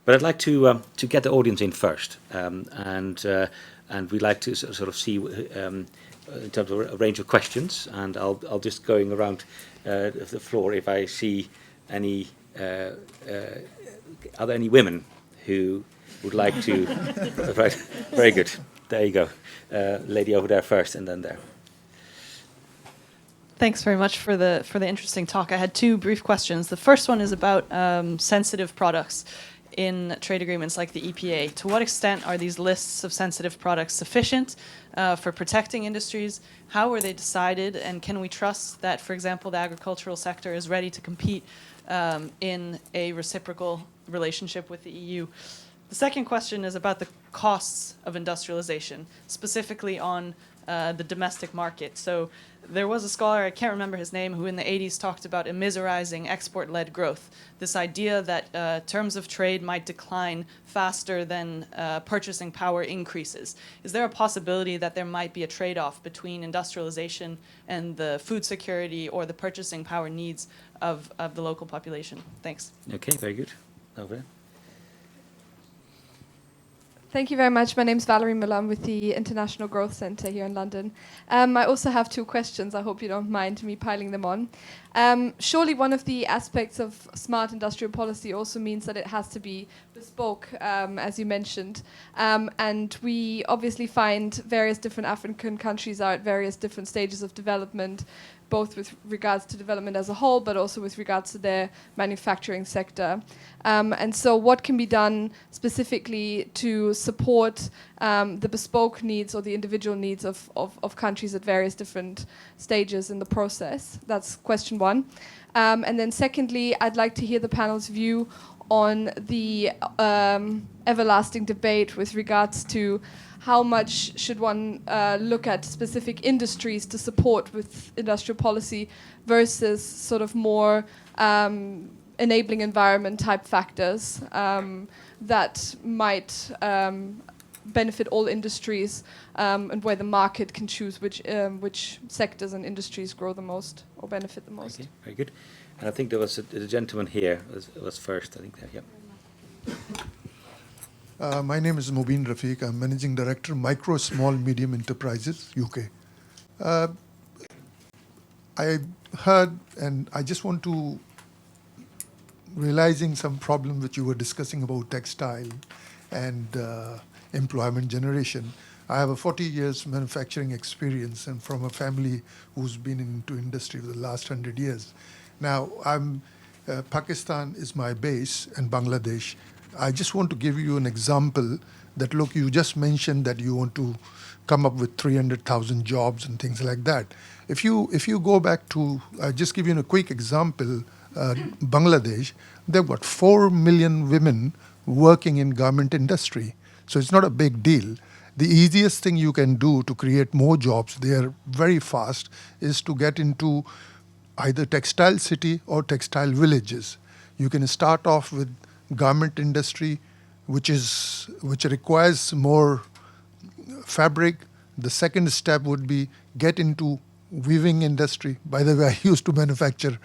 But I'd like to get the audience in first, and we'd like to sort of see in terms of a range of questions, and I'll just going around the floor if I see any. Are there any women who would like to? Right, very good. There you go, lady over there first, and then there. Thanks very much for the interesting talk. I had two brief questions. The first one is about sensitive products in trade agreements like the EPA. To what extent are these lists of sensitive products sufficient for protecting industries? How were they decided? And can we trust that, for example, the agricultural sector is ready to compete in a reciprocal relationship with the EU? The second question is about the costs of industrialization, specifically on the domestic market. So there was a scholar, I can't remember his name, who in the 80s talked about immiserizing export-led growth, this idea that terms of trade might decline faster than purchasing power increases. Is there a possibility that there might be a trade-off between industrialization and the food security or the purchasing power needs of the local population? Thanks. Okay, very good. Over there. Thank you very much. My name is Valerie Miller. I'm with the International Growth Centre here in London. I also have two questions. I hope you don't mind me piling them on. Surely one of the aspects of smart industrial policy also means that it has to be bespoke, as you mentioned. And we obviously find various different African countries are at various different stages of development, both with regards to development as a whole, but also with regards to their manufacturing sector. And so what can be done specifically to support the bespoke needs or the individual needs of countries at various different stages in the process? That's question one. And then secondly, I'd like to hear the panel's view on the everlasting debate with regards to how much should one look at specific industries to support with industrial policy versus sort of more enabling environment type factors that might benefit all industries and where the market can choose which sectors and industries grow the most or benefit the most. Okay, very good. And I think there was a gentleman here was first, I think. There, yeah. My name is Mubin Rafiq. I'm Managing Director, Micro, Small, Medium Enterprises, UK. I heard, and I just want to, realizing some problem which you were discussing about textile and employment generation. I have a 40 years manufacturing experience and from a family who's been into industry for the last 100 years. Now, Pakistan is my base and Bangladesh. I just want to give you an example that, look, you just mentioned that you want to come up with 300,000 jobs and things like that. If you go back to, just give you a quick example, Bangladesh, there are 4 million women working in garment industry. So it's not a big deal. The easiest thing you can do to create more jobs there very fast is to get into either textile city or textile villages. You can start off with garment industry, which requires more fabric. The second step would be get into weaving industry. By the way, I used to manufacture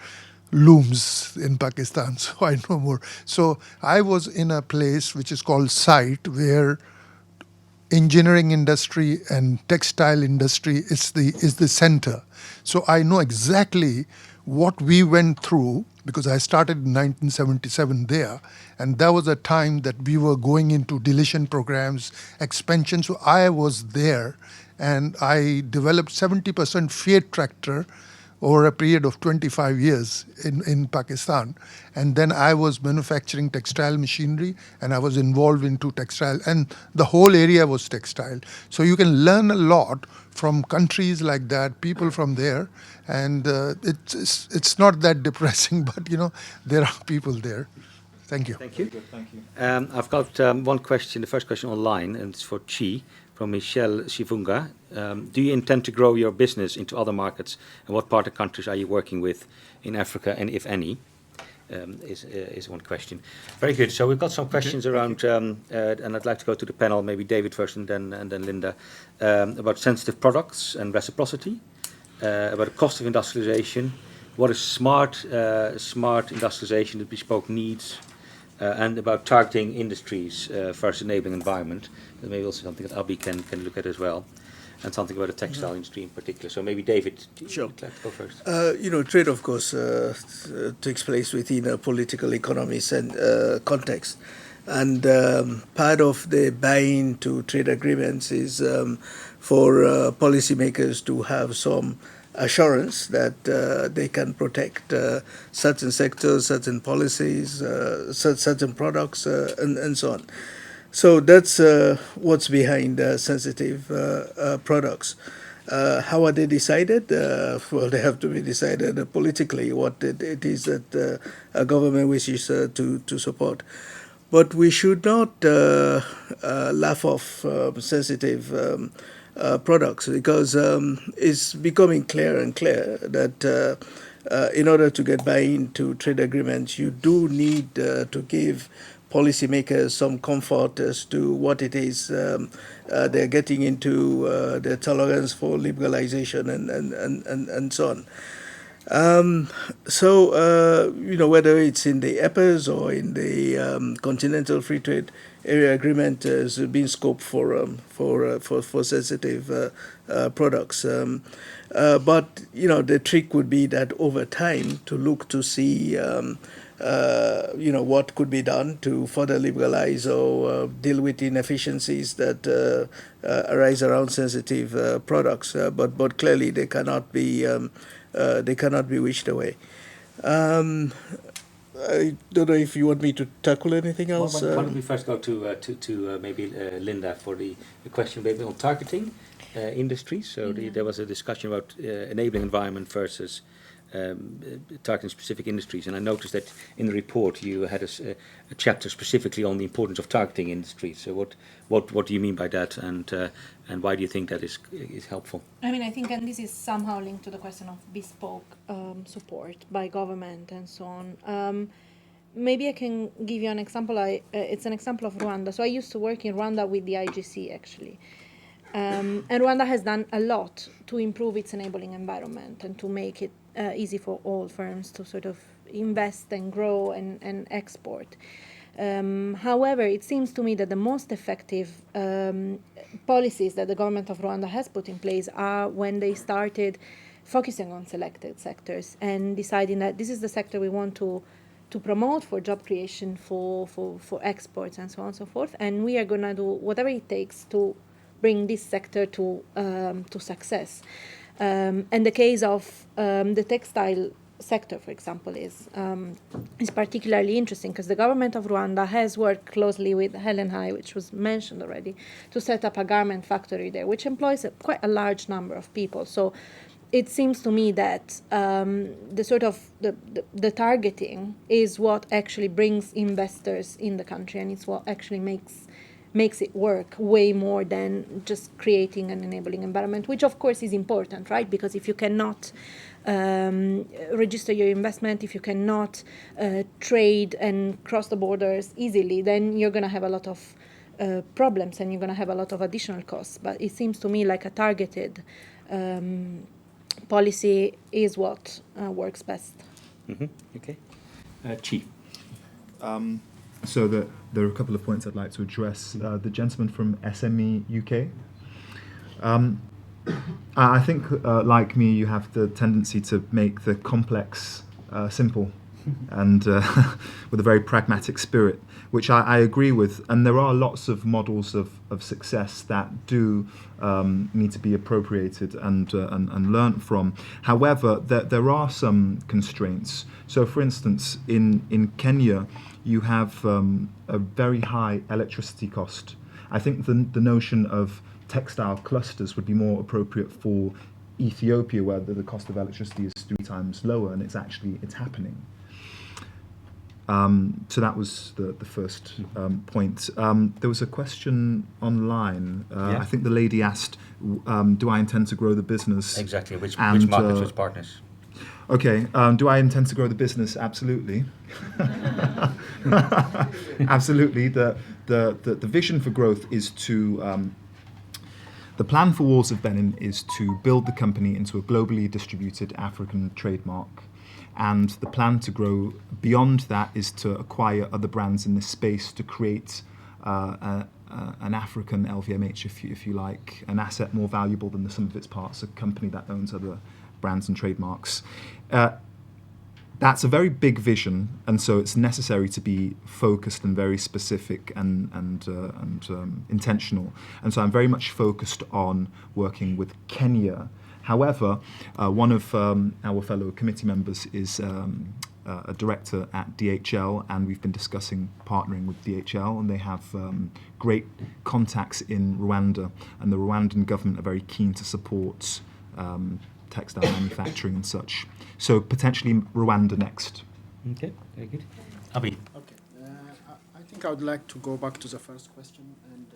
looms in Pakistan, so I know more. So I was in a place which is called site where engineering industry and textile industry is the center. So I know exactly what we went through because I started in 1977 there, and that was a time that we were going into deletion programs, expansion. So I was there, and I developed 70% Fiat tractor over a period of 25 years in Pakistan. And then I was manufacturing textile machinery, and I was involved into textile, and the whole area was textile. So you can learn a lot from countries like that, people from there, and it's not that depressing, but there are people there. Thank you. Thank you. Thank you. I've got one question, the first question online, and it's for Chi, from Michelle Shivunga. Do you intend to grow your business into other markets, and what partner countries are you working with in Africa, and if any? Is one question. Very good. So we've got some questions around, and I'd like to go to the panel, maybe David first and then Linda, about sensitive products and reciprocity, about the cost of industrialization, what is smart industrialization, the bespoke needs, and about targeting industries versus enabling environment. Maybe also something that Abby can look at as well, and something about the textile industry in particular. So maybe David, Sure. you'd like to go first. Trade, of course, takes place within a political economies and context. And part of the buy-in to trade agreements is for policymakers to have some assurance that they can protect certain sectors, certain policies, certain products, and so on. So that's what's behind sensitive products. How are they decided? Well, they have to be decided politically what it is that a government wishes to support. But we should not laugh off sensitive products, because it's becoming clearer and clearer that in order to get buy-in to trade agreements, you do need to give policymakers some comfort as to what it is they're getting into, their tolerance for liberalization and so on. Whether it's in the EPAs or in the Continental Free Trade Area Agreement, has been scope for sensitive products. But the trick would be that over time to look to see what could be done to further liberalize or deal with inefficiencies that arise around sensitive products. But clearly they cannot be wished away. I don't know if you want me to tackle anything else. Why don't we first go to maybe Linda for the question maybe on targeting industries. So there was a discussion about enabling environment versus targeting specific industries, and I noticed that in the report you had a chapter specifically on the importance of targeting industries. So what do you mean by that, and why do you think that is helpful? I mean, I think, and this is somehow linked to the question of bespoke support by government and so on. Maybe I can give you an example. It's an example of Rwanda. So I used to work in Rwanda with the IGC, actually. And Rwanda has done a lot to improve its enabling environment and to make it easy for all firms to sort of invest and grow and export. However, it seems to me that the most effective policies that the government of Rwanda has put in place are when they started focusing on selected sectors and deciding that this is the sector we want to promote for job creation, for exports and so on and so forth. And we are going to do whatever it takes to bring this sector to success. And the case of the textile sector, for example, is particularly interesting because the government of Rwanda has worked closely with Helen High, which was mentioned already, to set up a garment factory there, which employs quite a large number of people. So it seems to me that the targeting is what actually brings investors in the country, and it's what actually makes it work way more than just creating an enabling environment, which of course is important, right? Because if you cannot register your investment, if you cannot trade and cross the borders easily, then you're going to have a lot of problems and you're going to have a lot of additional costs. But it seems to me like a targeted policy is what works best. Mm-hmm. Okay. Chi. So there are a couple of points I'd like to address. The gentleman from SME UK. I think, like me, you have the tendency to make the complex simple, and with a very pragmatic spirit, which I agree with. And there are lots of models of success that do need to be appropriated and learnt from. However, there are some constraints. So, for instance, in Kenya, you have a very high electricity cost. I think the notion of textile clusters would be more appropriate for Ethiopia, where the cost of electricity is 3 times lower, and it's happening. So that was the first point. There was a question online. I think the lady asked, do I intend to grow the business? Exactly. Which markets, which partners? Okay. Do I intend to grow the business? Absolutely. Absolutely. The vision for growth is to... the plan for Walls of Benin is to build the company into a globally distributed African trademark. And the plan to grow beyond that is to acquire other brands in this space to create an African LVMH, if you like, an asset more valuable than the sum of its parts, a company that owns other brands and trademarks. That's a very big vision, and so it's necessary to be focused and very specific and intentional. And so I'm very much focused on working with Kenya. However, one of our fellow committee members is a director at DHL, and we've been discussing partnering with DHL, and they have great contacts in Rwanda, and the Rwandan government are very keen to support textile manufacturing and such. So potentially Rwanda next. Okay, very good. Abi. Okay, I think I would like to go back to the first question and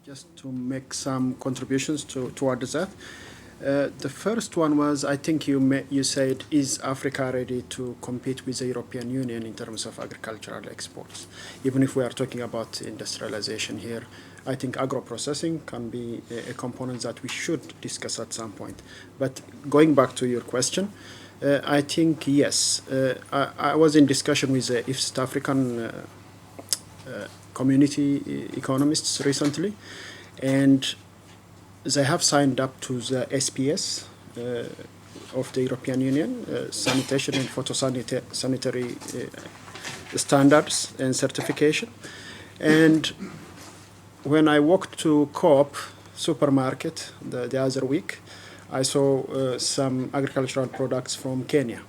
just to make some contributions towards that. The first one was, I think you said, is Africa ready to compete with the European Union in terms of agricultural exports? Even if we are talking about industrialization here, I think agro-processing can be a component that we should discuss at some point. But going back to your question, I think yes. I was in discussion with the East African community economists recently, and they have signed up to the SPS of the European Union, sanitation and photosanitary standards and certification. And when I walked to Coop supermarket the other week, I saw some agricultural products from Kenya.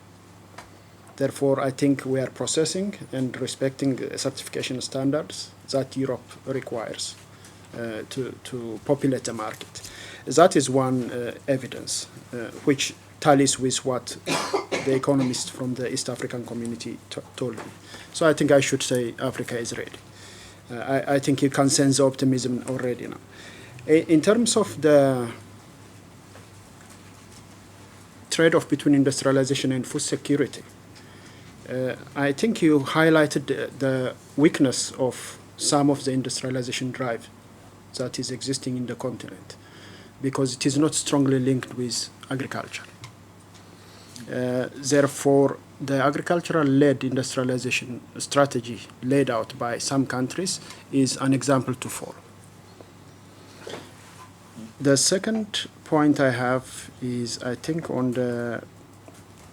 Therefore, I think we are processing and respecting certification standards that Europe requires to populate the market. That is one evidence which tallies with what the economists from the East African community told me. So I think I should say Africa is ready. I think you can sense the optimism already now. In terms of the trade-off between industrialization and food security, I think you highlighted the weakness of some of the industrialization drive that is existing in the continent, because it is not strongly linked with agriculture. Therefore, the agricultural-led industrialization strategy laid out by some countries is an example to follow. The second point I have is, I think, on the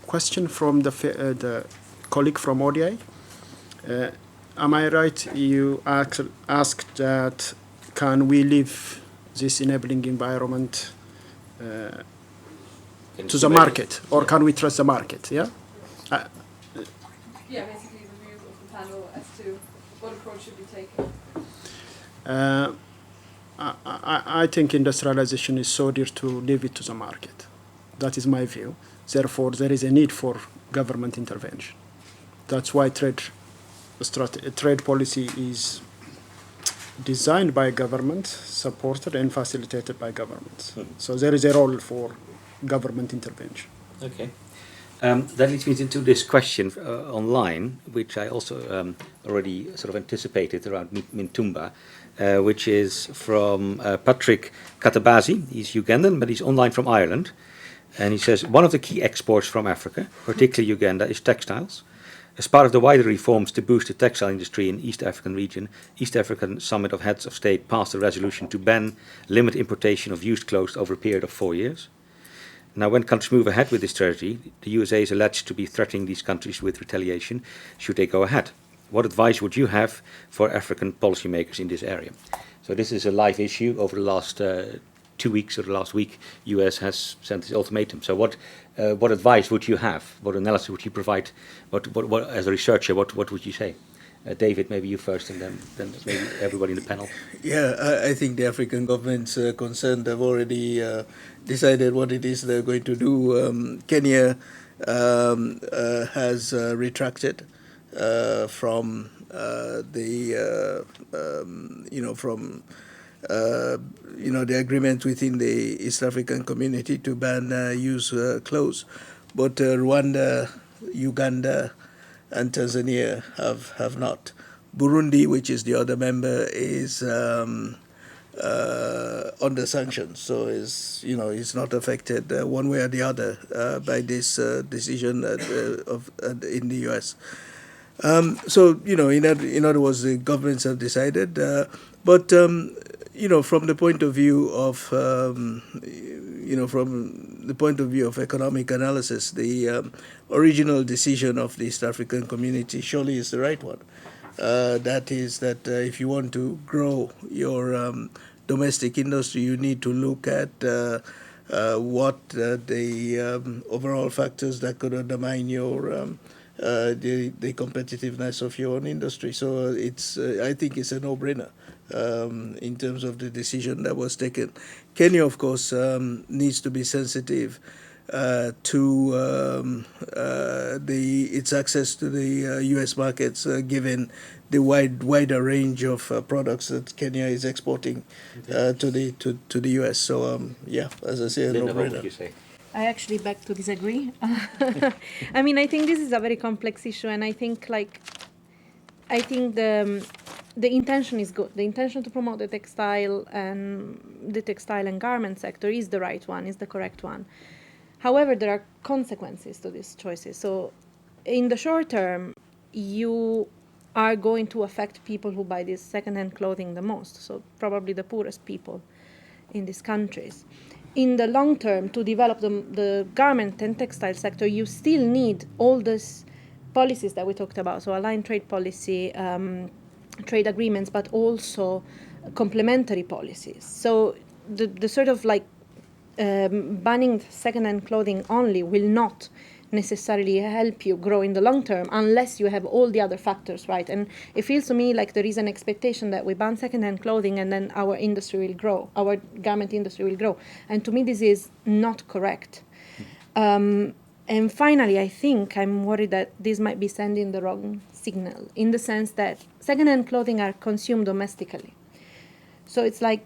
question from the colleague from ODI. Am I right? You asked that, can we leave this enabling environment to the market, or can we trust the market? Yeah. Yeah, basically the view of the panel as to what approach should be taken. I think industrialization is so dear to leave it to the market. That is my view. Therefore, there is a need for government intervention. That's why trade policy is designed by government, supported and facilitated by governments. So there is a role for government intervention. Okay. That leads me into this question online, which I also already sort of anticipated around Mintumba, which is from Patrick Katabazi. He's Ugandan, but he's online from Ireland. And he says, one of the key exports from Africa, particularly Uganda, is textiles. As part of the wider reforms to boost the textile industry in East African region, East African Summit of Heads of State passed a resolution to ban limit importation of used clothes over a period of 4 years. Now, when countries move ahead with this strategy, the USA is alleged to be threatening these countries with retaliation should they go ahead. What advice would you have for African policymakers in this area? So this is a live issue. Over the last 2 weeks or the last week, US has sent this ultimatum. So what advice would you have? What analysis would you provide? What as a researcher, what would you say? David, maybe you first, and then maybe everybody in the panel. Yeah, I think the African governments concerned have already decided what it is they're going to do. Kenya has retracted from the agreement within the East African community to ban used clothes, but Rwanda, Uganda, and Tanzania have not. Burundi, which is the other member, is under sanctions. So it's not affected one way or the other by this decision in the U.S. So in other words, the governments have decided, but from the point of view of from the point of view of economic analysis, the original decision of the East African community surely is the right one. That is that if you want to grow your domestic industry, you need to look at what the overall factors that could undermine your the competitiveness of your own industry. So I think it's a no-brainer in terms of the decision that was taken. Kenya, of course, needs to be sensitive to its access to the U.S. markets, given the wider range of products that Kenya is exporting to the U.S. So as I say, a Linda, what would no-brainer. you say? I actually beg to disagree. I mean, I think this is a very complex issue, and I think the intention is good. The intention to promote the textile and garment sector is the right one, is the correct one. However, there are consequences to these choices. So, in the short term, you are going to affect people who buy this second-hand clothing the most. So, probably the poorest people in these countries. In the long term, to develop the garment and textile sector, you still need all these policies that we talked about. So aligned trade policy, trade agreements, but also complementary policies. So the sort of banning second-hand clothing only will not necessarily help you grow in the long term unless you have all the other factors right. And it feels to me like there is an expectation that we ban second-hand clothing and then our industry will grow, our garment industry will grow. And to me, this is not correct. And finally, I think I'm worried that this might be sending the wrong signal, in the sense that second-hand clothing are consumed domestically. So it's like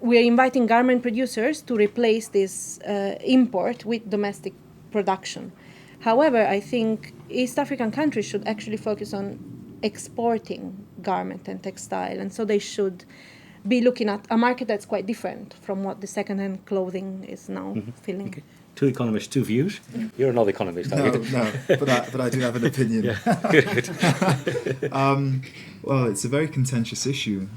we're inviting garment producers to replace this import with domestic production. However, I think East African countries should actually focus on exporting garment and textile, and so they should be looking at a market that's quite different from what the second-hand clothing is now filling. Okay. Two economists, two views. You're not economist, are you? No, but I do have an opinion. Yeah. Good. Well, it's a very contentious issue.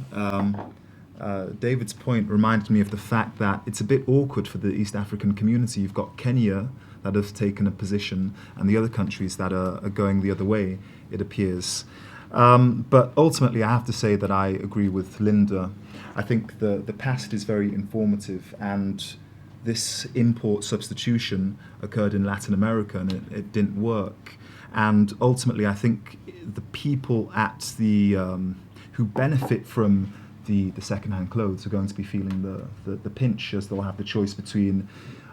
David's point reminded me of the fact that it's a bit awkward for the East African community. You've got Kenya that have taken a position and the other countries that are going the other way, it appears. But ultimately, I have to say that I agree with Linda. I think the past is very informative, and this import substitution occurred in Latin America and it didn't work. And ultimately, I think the people at the who benefit from the second-hand clothes are going to be feeling the pinch, as they'll have the choice between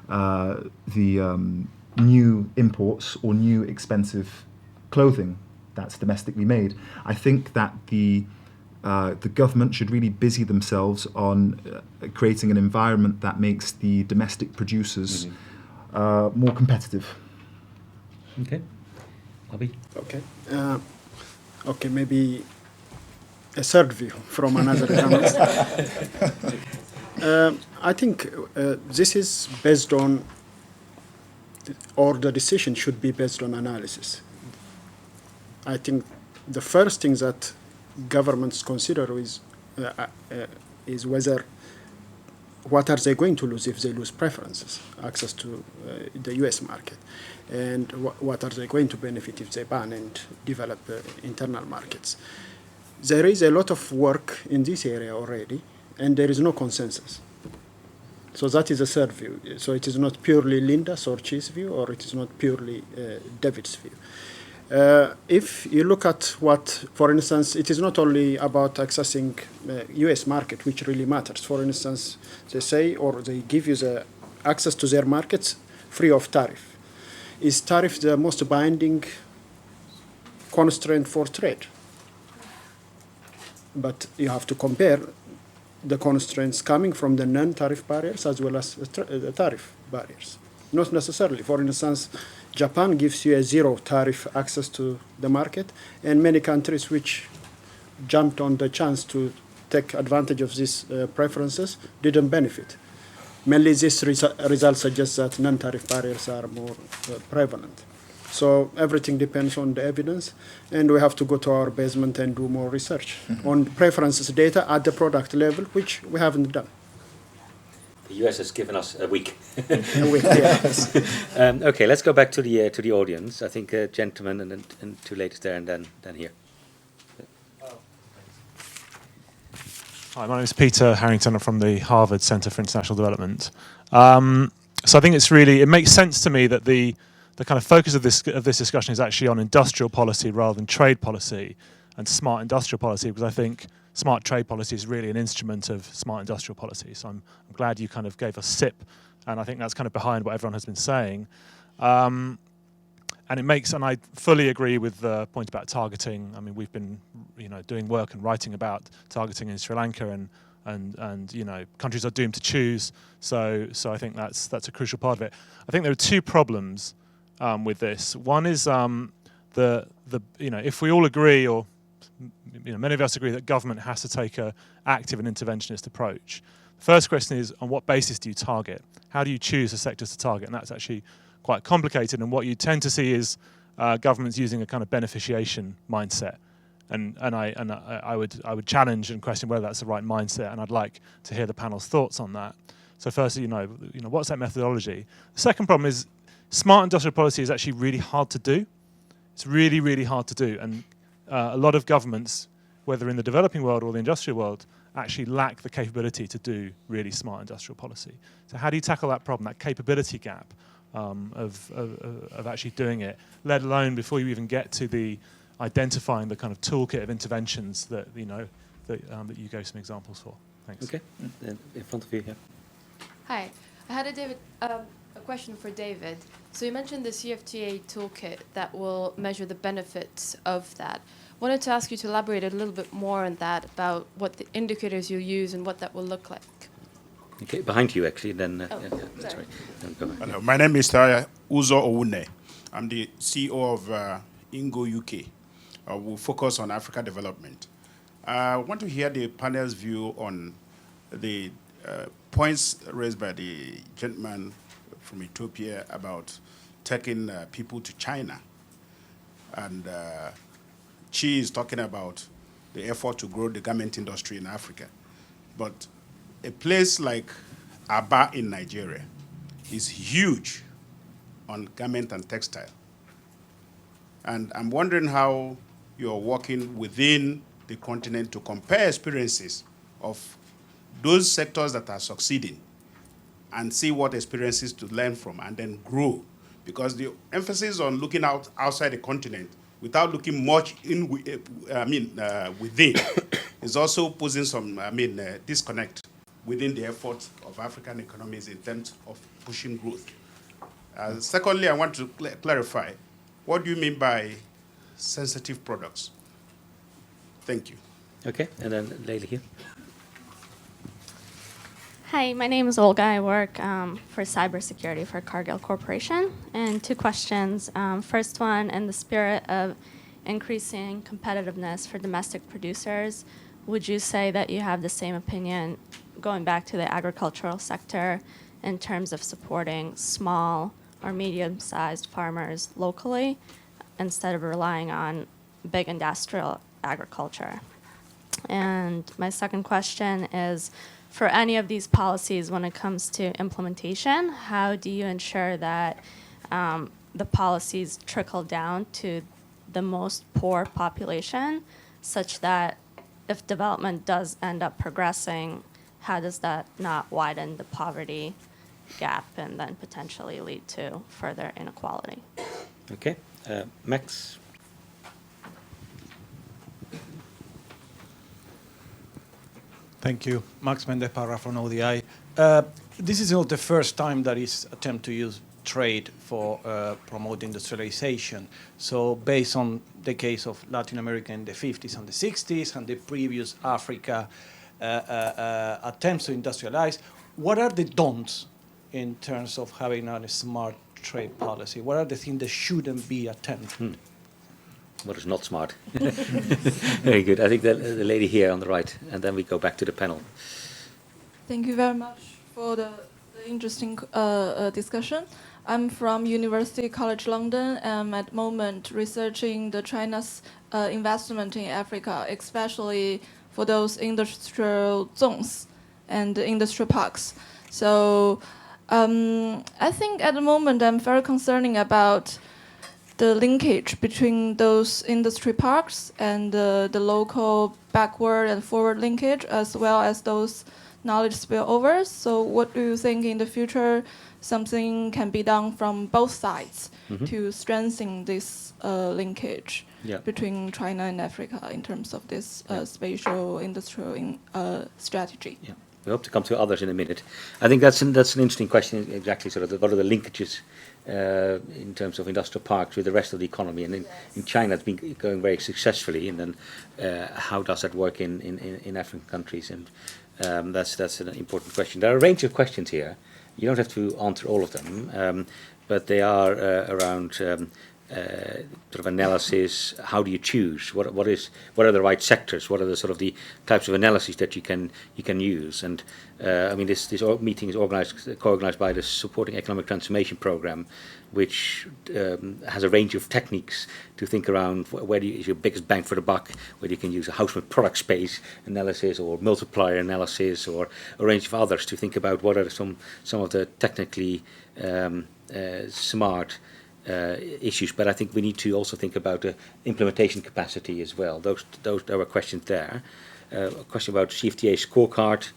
the new imports or new expensive clothing that's domestically made. I think that the government should really busy themselves on creating an environment that makes the domestic producers more competitive. Okay. Abi? Okay. Okay, maybe a third view from another economist. I think this is based on, or the decision should be based on analysis. I think the first thing that governments consider is whether, what are they going to lose if they lose preferences, access to the US market, and what are they going to benefit if they ban and develop internal markets. There is a lot of work in this area already, and there is no consensus. So that is a third view. So it is not purely Linda's or Chi's view, or it is not purely David's view. If you look at what, for instance, it is not only about accessing US market, which really matters. For instance, they say, or they give you the access to their markets free of tariff. Is tariff the most binding constraint for trade? But you have to compare the constraints coming from the non-tariff barriers as well as the tariff barriers. Not necessarily. For instance, Japan gives you a zero tariff access to the market, and many countries which jumped on the chance to take advantage of these preferences didn't benefit. Mainly, this result suggests that non-tariff barriers are more prevalent. So everything depends on the evidence, and we have to go to our basement and do more research on preferences data at the product level, which we haven't done. The US has given us a week. A week, yes. Okay, let's go back to the audience. I think gentlemen and two ladies there, and then here. Hi, my name is Peter Harrington. I'm from the Harvard Center for International Development. So I think it makes sense to me that the kind of focus of this discussion is actually on industrial policy rather than trade policy and smart industrial policy, because I think smart trade policy is really an instrument of smart industrial policy. So I'm glad you kind of gave us SIP, and I think that's kind of behind what everyone has been saying. And I fully agree with the point about targeting. I mean, we've been, doing work and writing about targeting in Sri Lanka, and countries are doomed to choose. So I think that's a crucial part of it. I think there are two problems with this. One is if we all agree, or many of us agree, that government has to take an active and interventionist approach. The first question is, on what basis do you target? How do you choose the sectors to target? And that's actually quite complicated. And what you tend to see is governments using a kind of beneficiation mindset. And I would challenge and question whether that's the right mindset. And I'd like to hear the panel's thoughts on that. So firstly, what's that methodology? The second problem is smart industrial policy is actually really hard to do. It's really, really hard to do. And a lot of governments, whether in the developing world or the industrial world, actually lack the capability to do really smart industrial policy. So how do you tackle that problem, that capability gap of actually doing it, let alone before you even get to the identifying the kind of toolkit of interventions that that you gave some examples for? Thanks. Okay, in front of you here. Hi, I had a question for David. So you mentioned the CFTA toolkit that will measure the benefits of that. Wanted to ask you to elaborate a little bit more on that, about what the indicators you'll use and what that will look like. Okay, behind you actually, then. That's sorry. right. Go ahead. Hello, my name is Uzo Owune. I'm the CEO of Ingo UK. We focus on Africa development. I want to hear the panel's view on the points raised by the gentleman from Ethiopia about taking people to China. And Chi is talking about the effort to grow the garment industry in Africa. But a place like Aba in Nigeria is huge on garment and textile. And I'm wondering how you're working within the continent to compare experiences of those sectors that are succeeding and see what experiences to learn from and then grow. Because the emphasis on looking outside the continent without looking much within is also posing some disconnect within the efforts of African economies in terms of pushing growth. Secondly, I want to clarify, what do you mean by sensitive products? Thank you. Okay, and then Leila here. Hi, my name is Olga. I work for cybersecurity for Cargill Corporation. And two questions. First one, in the spirit of increasing competitiveness for domestic producers, would you say that you have the same opinion going back to the agricultural sector in terms of supporting small or medium-sized farmers locally instead of relying on big industrial agriculture? And my second question is, for any of these policies, when it comes to implementation, how do you ensure that the policies trickle down to the most poor population, such that if development does end up progressing, how does that not widen the poverty gap and then potentially lead to further inequality? Okay, Max. Thank you. Max Mendez-Parra from ODI. This is not the first time that is attempt to use trade for promote industrialization. So based on the case of Latin America in the 50s and the 60s and the previous Africa attempts to industrialize, what are the don'ts in terms of having a smart trade policy? What are the things that shouldn't be attempted? What is not smart? Very good. I think the lady here on the right, and then we go back to the panel. Thank you very much for the interesting discussion. I'm from University College London. I'm at the moment researching the China's investment in Africa, especially for those industrial zones and industrial parks. So I think at the moment I'm very concerning about the linkage between those industry parks and the local backward and forward linkage, as well as those knowledge spillovers. So what do you think in the future something can be done from both sides to strengthen this linkage between China and Africa in terms of this spatial industrial strategy? Yeah. We hope to come to others in a minute. I think that's an interesting question, exactly, sort of what are the linkages in terms of industrial parks with the rest of the economy. And in China it's been going very successfully, and then how does that work in African countries? And that's an important question. There are a range of questions here. You don't have to answer all of them, but they are around sort of analysis. How do you choose? What are the right sectors? What are the sort of the types of analyses that you can use? And I mean, this meeting is co-organized by the Supporting Economic Transformation Program, which has a range of techniques to think around where is your biggest bang for the buck, whether you can use a household product space analysis or multiplier analysis or a range of others to think about what are some of the technically smart issues. But I think we need to also think about the implementation capacity as well. There were questions there. A question about CFTA scorecard.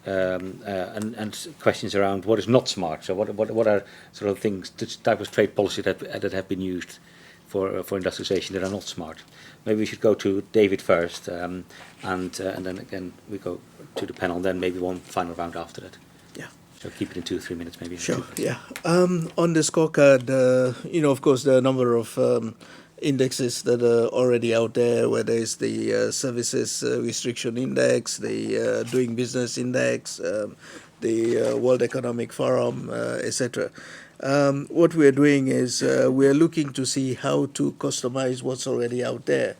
And questions around what is not smart. So what are sort of things, the type of trade policy that have been used for industrialization that are not smart? Maybe we should go to David first, and then again we go to the panel. Then maybe one final round after that. Yeah. So keep it in 2 or 3 minutes, maybe. Sure. Yeah. On the scorecard, of course, there are a number of indexes that are already out there, whether it's the services restriction index, the doing business index, the World Economic Forum, etc. What we're doing is we're looking to see how to customize what's already out there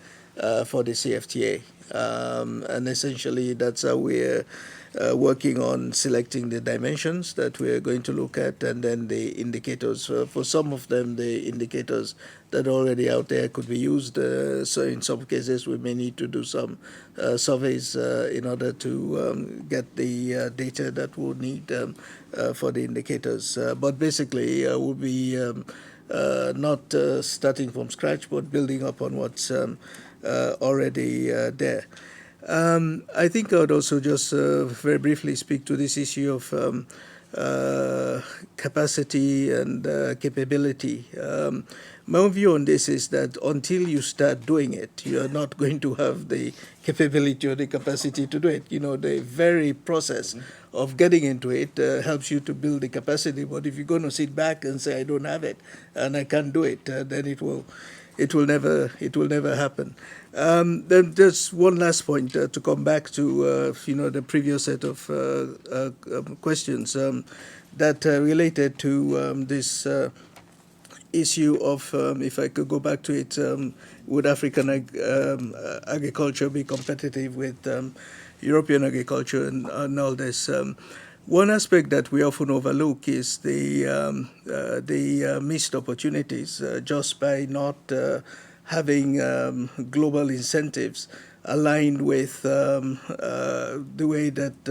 for the CFTA. And essentially that's how we're working on selecting the dimensions that we're going to look at, and then the indicators. For some of them, the indicators that are already out there could be used. So in some cases, we may need to do some surveys in order to get the data that we'll need for the indicators. But basically, we'll be not starting from scratch, but building up on what's already there. I think I would also just very briefly speak to this issue of capacity and capability. My own view on this is that until you start doing it, you are not going to have the capability or the capacity to do it. The very process of getting into it helps you to build the capacity. But if you're going to sit back and say, I don't have it and I can't do it, then it will never happen. Then just one last point to come back to the previous set of questions that related to this issue of, if I could go back to it, would African agriculture be competitive with European agriculture and all this? One aspect that we often overlook is the missed opportunities just by not having global incentives aligned with the way that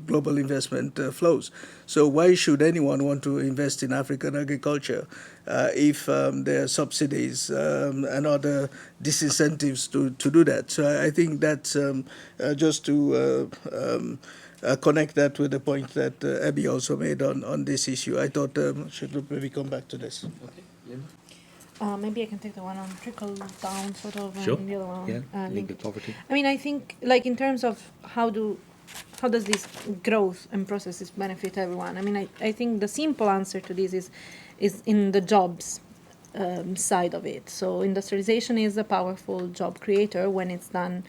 global investment flows. So why should anyone want to invest in African agriculture if there are subsidies and other disincentives to do that? So I think that's just to connect that with the point that Abby also made on this issue. I thought should maybe come back to this. Okay, Linda? Maybe I can take the one on trickle down, sort of, Sure. and the other one. Linked poverty. I mean, I think, like, in terms of how does this growth and processes benefit everyone? I mean, I think the simple answer to this is in the jobs side of it. So industrialization is a powerful job creator when it's done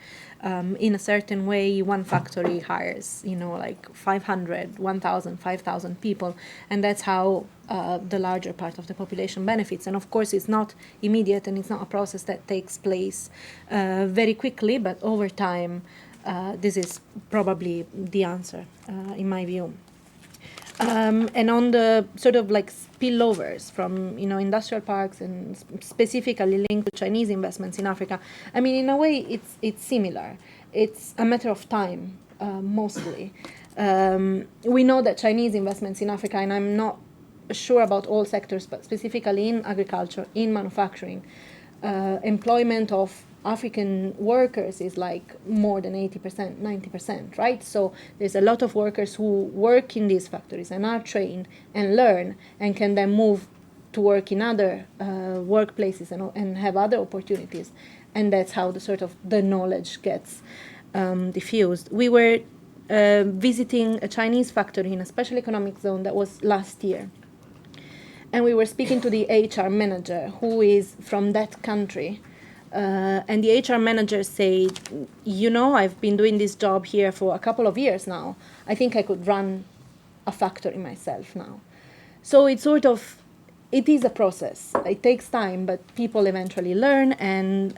in a certain way. One factory hires, like 500, 1,000, 5,000 people, and that's how the larger part of the population benefits. And of course, it's not immediate, and it's not a process that takes place very quickly, but over time, this is probably the answer, in my view. And on the sort of like spillovers from industrial parks and specifically linked to Chinese investments in Africa, I mean, in a way it's similar. It's a matter of time, mostly. We know that Chinese investments in Africa, and I'm not sure about all sectors, but specifically in agriculture, in manufacturing, employment of African workers is like more than 80%, 90%, right? So there's a lot of workers who work in these factories and are trained and learn and can then move to work in other workplaces and have other opportunities. And that's how the knowledge gets diffused. We were visiting a Chinese factory in a special economic zone that was last year. And we were speaking to the HR manager who is from that country. And the HR manager said, I've been doing this job here for a couple of years now. I think I could run a factory myself now. So it is a process. It takes time, but people eventually learn, and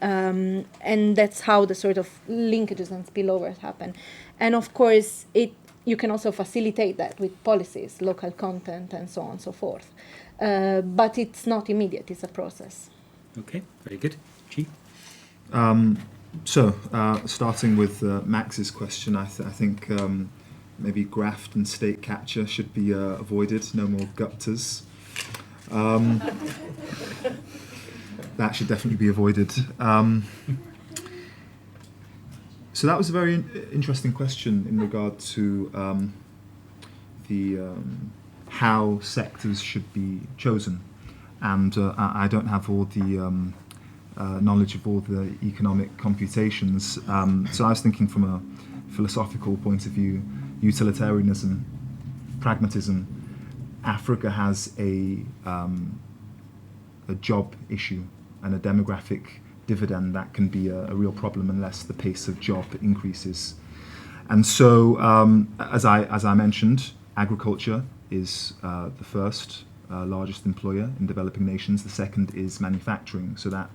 that's how the sort of linkages and spillovers happen. And of course, you can also facilitate that with policies, local content, and so on and so forth. But it's not immediate, it's a process. Okay, very good. Chi? Starting with Max's question, I think maybe graft and state capture should be avoided. No more guptas. That should definitely be avoided. So that was a very interesting question in regard to how sectors should be chosen, and I don't have all the knowledge of all the economic computations. So I was thinking from a philosophical point of view, utilitarianism, pragmatism. Africa has a job issue and a demographic dividend that can be a real problem unless the pace of job increases. And so, as I mentioned, agriculture is the first largest employer in developing nations. The second is manufacturing, so that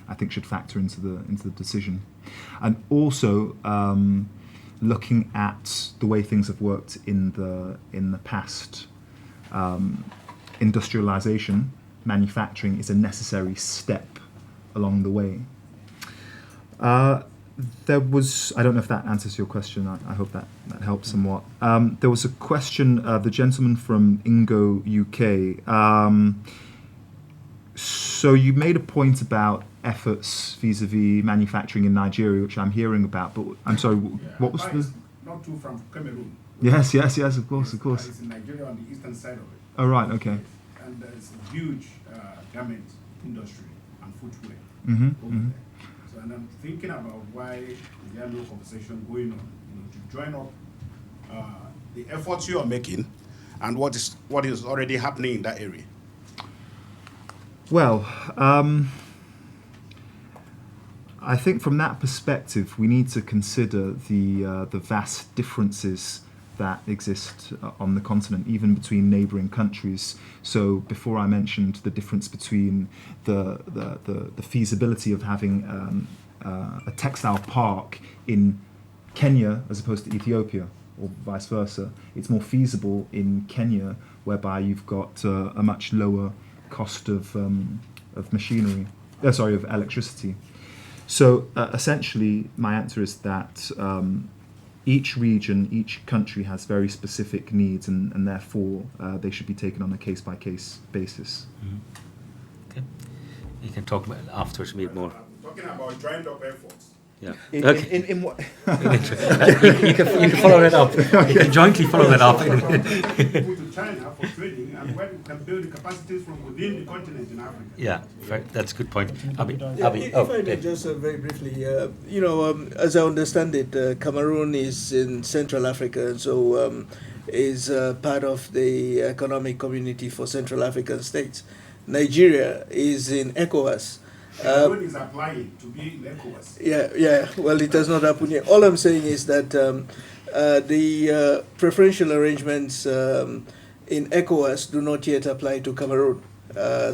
I think should factor into the decision. And also looking at the way things have worked in the past. Industrialisation, manufacturing is a necessary step along the way. There was, I don't know if that answers your question, I hope that helps somewhat. There was a question, the gentleman from Ingo, UK. So you made a point about efforts vis-a-vis manufacturing in Nigeria, which I'm hearing about, but I'm sorry, what was the... Not too from Cameroon. Yes, of course. It's in Nigeria on the eastern side of it. Oh, right, okay. And there's a huge garment industry and footwear over there. So, and I'm thinking about why there are no conversation going on, to join up the efforts you are making and what is already happening in that area. Well, I think from that perspective, we need to consider the vast differences that exist on the continent, even between neighbouring countries. So before I mentioned the difference between the feasibility of having a textile park in Kenya as opposed to Ethiopia, or vice versa. It's more feasible in Kenya, whereby you've got a much lower cost of machinery, of electricity. So essentially, my answer is that each region, each country has very specific needs, and therefore they should be taken on a case-by-case basis. Okay. You can talk about afterwards a bit more. Talking about joined up efforts. Yeah. In what? you can follow that up. Okay. You can jointly follow that up. People to China for trading, and where we can build the capacities from within the continent in Africa. Yeah, that's a good point. Abi, if I may just very briefly, as I understand it, Cameroon is in Central Africa, and so is part of the economic community for Central African states. Nigeria is in ECOWAS. Cameroon is applying to be in ECOWAS. Yeah. Well, it has not happened yet. All I'm saying is that the preferential arrangements in ECOWAS do not yet apply to Cameroon.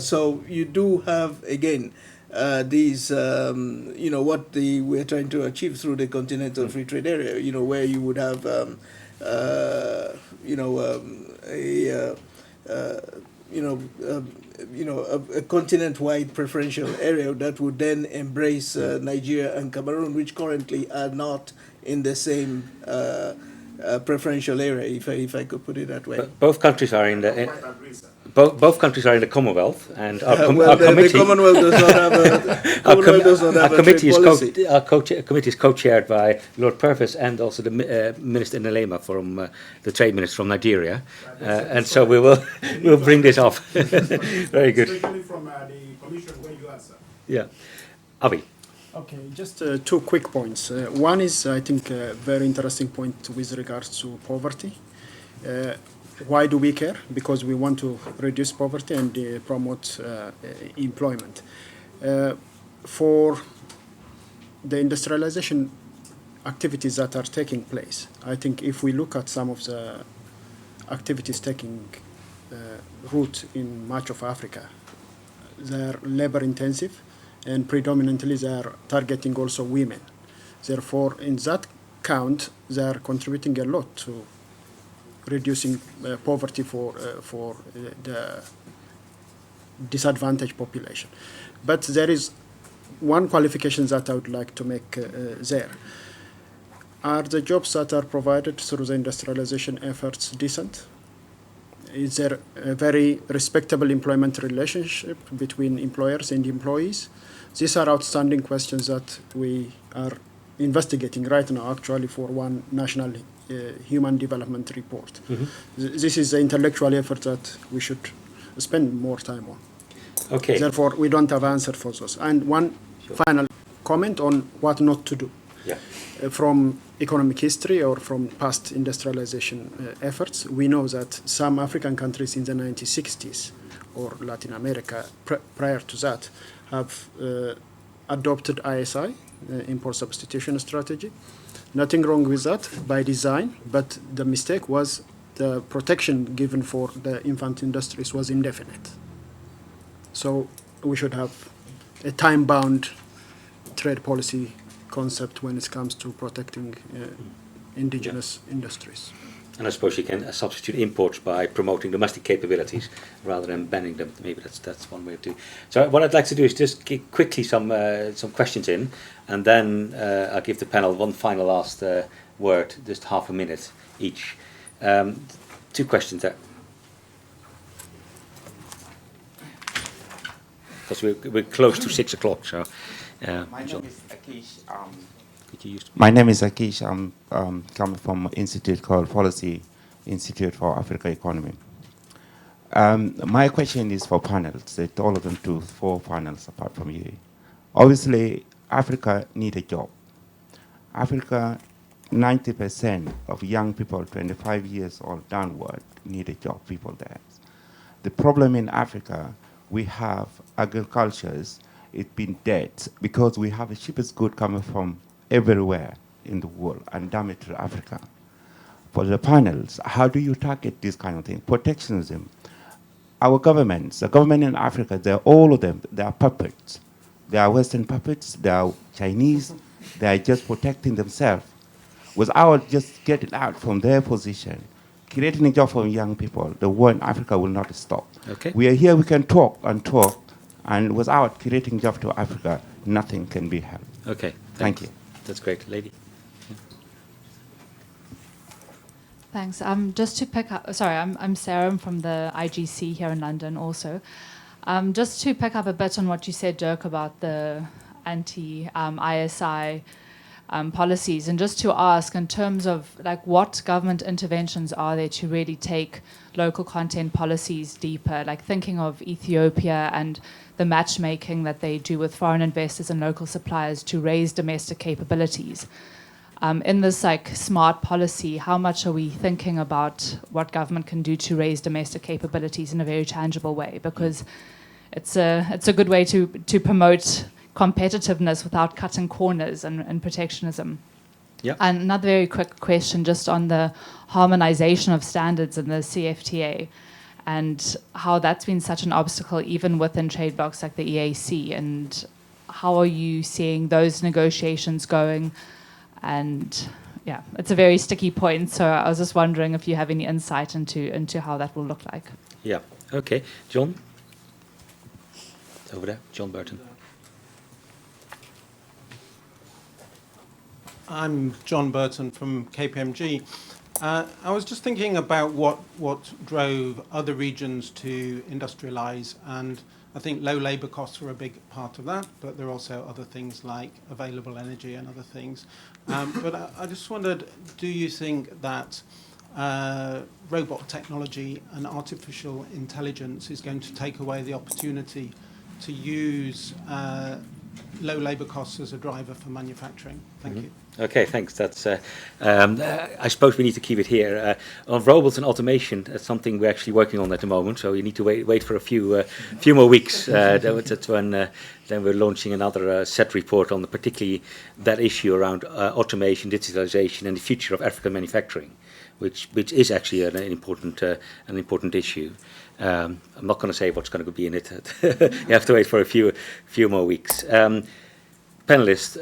So you do have, again, these, what we're trying to achieve through the continental free trade area, where you would have, a continent-wide preferential area that would then embrace Nigeria and Cameroon, which currently are not in the same preferential area, if I could put it that way. But both countries are in the both countries are in the Commonwealth, and our the committee. Commonwealth does not have a trade policy. Our committee is co-chaired by Lord Purvis and also the Minister Nalema from the Trade Minister from Nigeria, and so we'll bring this off. Very good. Especially from the Commission where you are, sir. Yeah, Avi. Okay, just two quick points. One is, I think, a very interesting point with regards to poverty. Why do we care? Because we want to reduce poverty and promote employment. For the industrialization activities that are taking place, I think if we look at some of the activities taking root in much of Africa, they're labor intensive, and predominantly they are targeting also women. Therefore, in that count, they are contributing a lot to reducing poverty for the disadvantaged population. But there is one qualification that I would like to make there. Are the jobs that are provided through the industrialization efforts decent? Is there a very respectable employment relationship between employers and employees? These are outstanding questions that we are investigating right now, actually, for one national human development report. Mm-hmm. This is the intellectual effort that we should spend more time on. Okay. Therefore, we don't have answer for those. And one final comment on what not to do. Yeah. From economic history or from past industrialization efforts, we know that some African countries in the 1960s or Latin America prior to that have adopted ISI, import substitution strategy. Nothing wrong with that by design, but the mistake was the protection given for the infant industries was indefinite. So we should have a time-bound trade policy concept when it comes to protecting indigenous industries. And I suppose you can substitute imports by promoting domestic capabilities rather than banning them. Maybe that's one way of doing it. So what I'd like to do is just get quickly some questions in, and then I'll give the panel one final last word, just half a minute each. Two questions there. Because we're close to 6 o'clock, so... My name is Akish. My name is Akish. I'm coming from an institute called Policy Institute for Africa Economy. My question is for panels. All of them 4 panels apart from you. Obviously, Africa need a job. Africa, 90% of young people, 25 years old downward, need a job, people there. The problem in Africa, we have agricultures, it's been dead because we have a cheapest good coming from everywhere in the world and damage to Africa. For the panels, how do you target this kind of thing? Protectionism. Our governments, the government in Africa, they're all of them, they are puppets. They are Western puppets, they are Chinese, they are just protecting themselves without just getting out from their position, creating a job for young people. The war in Africa will not stop. Okay. We are here, we can talk, and without creating jobs to Africa, nothing can be held. Okay. Thank you. That's great. Lady. Thanks. Just to pick up, sorry, I'm Sarah. I'm from the IGC here in London also. Just to pick up a bit on what you said, Dirk, about the anti-ISI policies, and just to ask in terms of like what government interventions are there to really take local content policies deeper, like thinking of Ethiopia and the matchmaking that they do with foreign investors and local suppliers to raise domestic capabilities. In this like smart policy, how much are we thinking about what government can do to raise domestic capabilities in a very tangible way? Because it's a good way to promote competitiveness without cutting corners and protectionism. Yeah. And another very quick question just on the harmonization of standards in the CFTA and how that's been such an obstacle even within trade blocs like the EAC, and how are you seeing those negotiations going? And yeah, it's a very sticky point, so I was just wondering if you have any insight into how that will look like. Yeah, okay. John? Over there, John Burton. I'm John Burton from KPMG. I was just thinking about what drove other regions to industrialise, and I think low labour costs were a big part of that, but there are also other things like available energy and other things. But I just wondered, do you think that robot technology and artificial intelligence is going to take away the opportunity to use low labour costs as a driver for manufacturing? Thank you. Okay, thanks. That's. I suppose we need to keep it here. On robots and automation, that's something we're actually working on at the moment. So you need to wait for a few more weeks. That's when then we're launching another set report on particularly that issue around automation, digitalization, and the future of African manufacturing, which is actually an important issue. I'm not going to say what's going to be in it. You have to wait for a few more weeks. Panelists,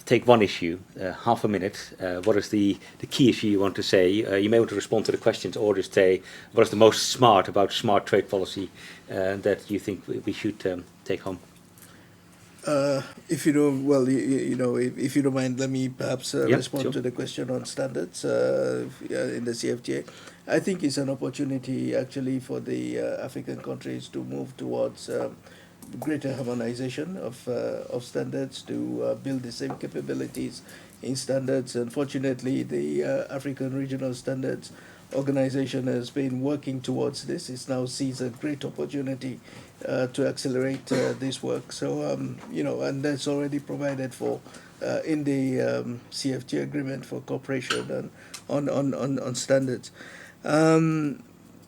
take one issue, half a minute. What is the key issue you want to say? You may want to respond to the questions or just say what is the most smart about smart trade policy that you think we should take home? If you don't, well, if you don't mind, let me perhaps respond sure. to the question on standards in the CFTA. I think it's an opportunity actually for the African countries to move towards greater harmonization of standards, to build the same capabilities in standards. Unfortunately, the African Regional Standards Organization has been working towards this. It now sees a great opportunity to accelerate this work. So, and that's already provided for in the CFTA agreement for cooperation and on standards.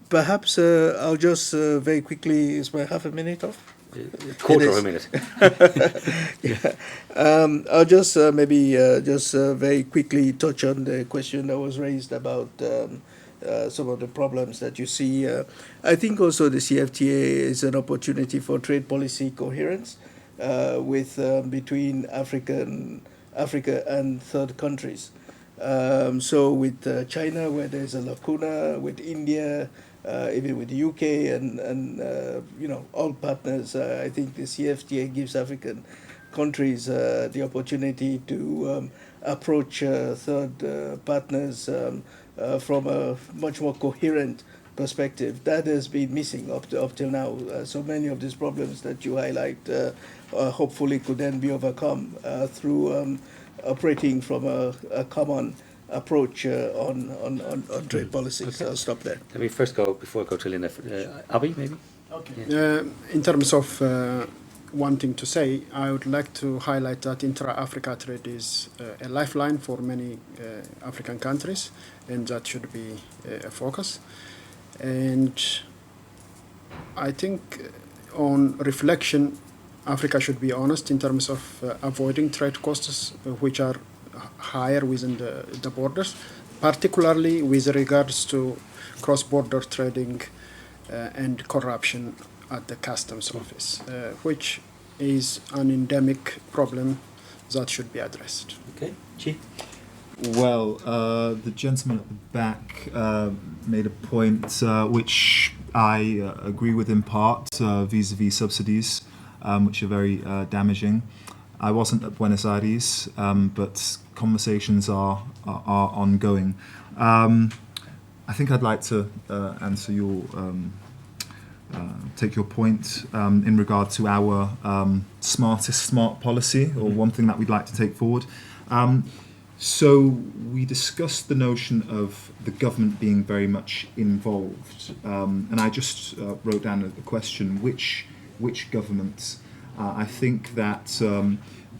Perhaps I'll just very quickly, is my half a minute off? Quarter of a minute. Yeah. I'll just maybe very quickly touch on the question that was raised about some of the problems that you see. I think also the CFTA is an opportunity for trade policy coherence with between Africa and third countries. So with China, where there's a lacuna, with India, even with the UK and all partners, I think the CFTA gives African countries the opportunity to approach third partners from a much more coherent perspective. That has been missing up till now. So many of these problems that you highlight hopefully could then be overcome through operating from a common approach on trade policy. Okay. So I'll stop there. Let me first go, before I go to Linda, Abi, maybe? Okay. Yeah. In terms of wanting to say, I would like to highlight that intra-Africa trade is a lifeline for many African countries, and that should be a focus. And I think on reflection, Africa should be honest in terms of avoiding trade costs which are higher within the borders, particularly with regards to cross-border trading and corruption at the customs office, which is an endemic problem that should be addressed. Okay, Chi? Well, the gentleman at the back made a point which I agree with in part, vis-a-vis subsidies, which are very damaging. I wasn't at Buenos Aires, but conversations are ongoing. I think I'd like to answer your, take your point in regard to our smartest smart policy, or one thing that we'd like to take forward. So we discussed the notion of the government being very much involved, and I just wrote down a question: which governments? I think that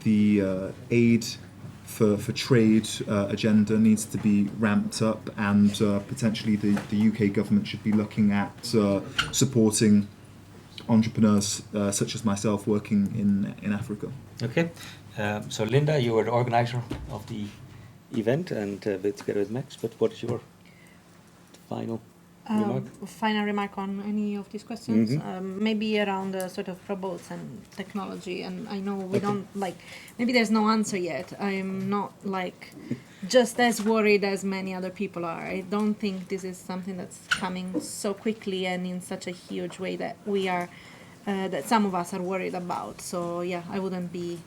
the aid for trade agenda needs to be ramped up, and potentially the UK government should be looking at supporting entrepreneurs such as myself working in Africa. Okay. So Linda, you were the organizer of the event and together with Max, but what is your final remark? Final remark on any of these questions? Mm-hmm. Maybe around sort of robots and technology, and I know we don't maybe there's no answer yet. I'm not just as worried as many other people are. I don't think this is something that's coming so quickly and in such a huge way that we are that some of us are worried about. So yeah, I wouldn't be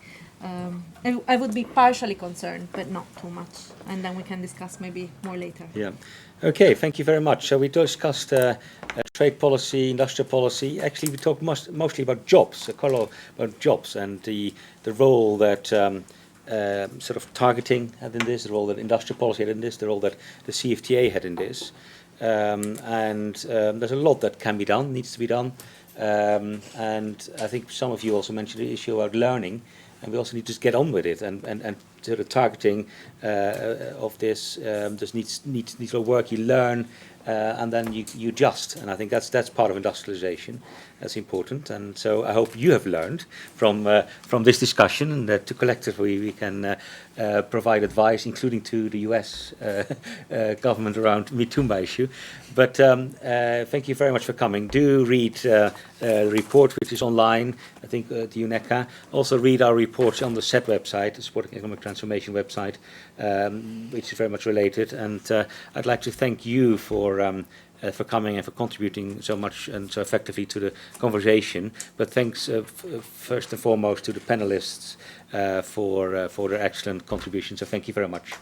I would be partially concerned, but not too much, and then we can discuss maybe more later. Yeah. Okay, thank you very much. So we discussed trade policy, industrial policy. Actually, we talked mostly about jobs, quite a lot about jobs and the role that sort of targeting had in this, the role that industrial policy had in this, the role that the CFTA had in this. And there's a lot that can be done, needs to be done. And I think some of you also mentioned the issue about learning. And we also need to just get on with it and sort of targeting of this. This needs a lot of work. You learn and then you adjust. And I think that's part of industrialization. That's important. And so I hope you have learned from this discussion and that collectively we can provide advice, including to the US government around Mitumba issue. But thank you very much for coming. Do read the report, which is online, I think, the UNECA. Also read our reports on the SET website, the Supporting Economic Transformation website, which is very much related. And I'd like to thank you for coming and for contributing so much and so effectively to the conversation. But thanks first and foremost to the panelists for their excellent contribution. So thank you very much.